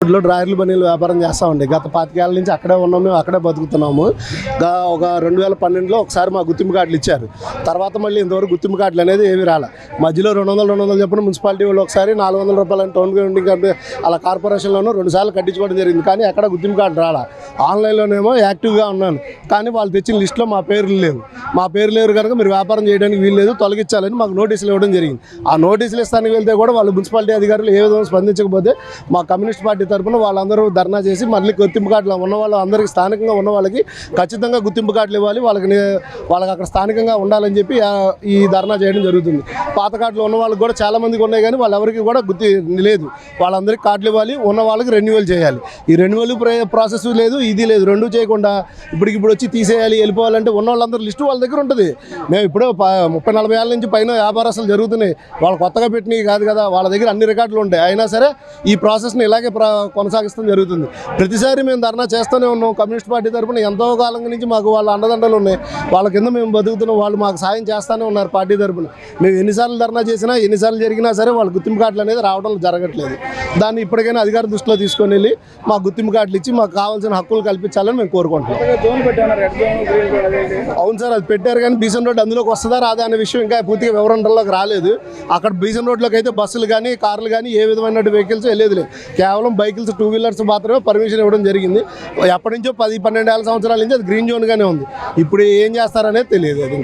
డ్రాయర్లు బనీలు వ్యాపారం చేస్తామండి. గత 25 ఏళ్ళ నుంచి అక్కడే ఉన్నాము, మేము అక్కడే బతుకుతున్నాము. ఒక 2012లో ఒకసారి మా గుర్తింపు కార్డులు ఇచ్చారు. తర్వాత మళ్ళీ ఇంతవరకు గుర్తింపు కార్డులు అనేది ఏమి రాలే. మధ్యలో 200 చెప్పిన మున్సిపాలిటీ వాళ్ళు ఒకసారి 400 రూపాయలని టౌన్ గవర్నమెంట్ అలా కార్పొరేషన్లోనూ 2 సార్లు కట్టించుకోవడం జరిగింది. కానీ ఎక్కడ గుర్తింపు కార్డు రాలా. ఆన్లైన్లోనేమో యాక్టివ్గా ఉన్నాను, కానీ వాళ్ళు తెచ్చిన లిస్టులో మా పేర్లు లేవు కనుక మీరు వ్యాపారం చేయడానికి వీలు లేదు, తొలగించాలని మాకు నోటీసులు ఇవ్వడం జరిగింది. ఆ నోటీసులు ఇస్తానికి వెళ్తే కూడా వాళ్ళు మున్సిపాలిటీ అధికారులు ఏ విధంగా స్పందించకపోతే మా కమ్యూనిస్ట్ పార్టీ తరఫున వాళ్ళందరూ ధర్నా చేసి మళ్ళీ గుర్తింపు కార్డులు ఉన్న వాళ్ళు అందరికీ స్థానికంగా ఉన్న వాళ్ళకి ఖచ్చితంగా గుర్తింపు కార్డులు ఇవ్వాలి, వాళ్ళకి అక్కడ స్థానికంగా ఉండాలని చెప్పి ఈ ధర్నా చేయడం జరుగుతుంది. పాత కార్డులు ఉన్న వాళ్ళకి కూడా చాలామందికి ఉన్నాయి, కానీ వాళ్ళెవరికి కూడా లేదు. వాళ్ళందరికీ కార్డులు ఇవ్వాలి, ఉన్న వాళ్ళకి రెన్యువల్ చేయాలి. ఈ రెన్యువల్ ప్రాసెస్ లేదు, ఇది లేదు. రెండూ చేయకుండా ఇప్పుడు వచ్చి తీసేయాలి, వెళ్ళిపోవాలంటే ఉన్న వాళ్ళందరూ లిస్టు వాళ్ళ దగ్గర ఉంటుంది. మేము ఇప్పుడు 30-40 ఏళ్ళ నుంచి పైన వ్యాపారస్తులు జరుగుతున్నాయి. వాళ్ళు కొత్తగా పెట్టినవి కాదు కదా, వాళ్ళ దగ్గర అన్ని రికార్డులు ఉంటాయి. అయినా సరే ఈ ప్రాసెస్ని ఇలాగే కొనసాగిస్తూ జరుగుతుంది. ప్రతిసారి మేము ధర్నా చేస్తూనే ఉన్నాం. కమ్యూనిస్ట్ పార్టీ తరఫున ఎంతో కాలం నుంచి మాకు వాళ్ళ అండదండలు ఉన్నాయి. వాళ్ళ కింద మేము బతుకుతున్నాం. వాళ్ళు మాకు సాయం చేస్తూనే ఉన్నారు. పార్టీ తరఫున మేము ఎన్నిసార్లు ధర్నా చేసినా, ఎన్నిసార్లు జరిగినా సరే వాళ్ళ గుర్తింపు కార్డులు అనేది రావడం జరగట్లేదు. దాన్ని ఇప్పటికైనా అధికార దృష్టిలో తీసుకొని వెళ్ళి మా గుర్తింపు కార్డులు ఇచ్చి మాకు కావాల్సిన హక్కులు కల్పించాలని మేము కోరుకుంటున్నాం. అవును సార్, అది పెట్టారు, కానీ బీసన్ రోడ్ అందులోకి వస్తుందా రాదా అనే విషయం ఇంకా పూర్తిగా వివరణలోకి రాలేదు. అక్కడ బీసన్ రోడ్లోకి అయితే బస్సులు కానీ కార్లు కానీ ఏ విధమైన వెహికల్స్ వెళ్ళేది. కేవలం బైకిల్స్ 2 వీలర్స్ మాత్రమే పర్మిషన్ ఇవ్వడం జరిగింది. ఎప్పటి నుంచో 10-12 సంవత్సరాల నుంచి అది గ్రీన్ జోన్గానే ఉంది. ఇప్పుడు ఏం చేస్తారనేది తెలియదు.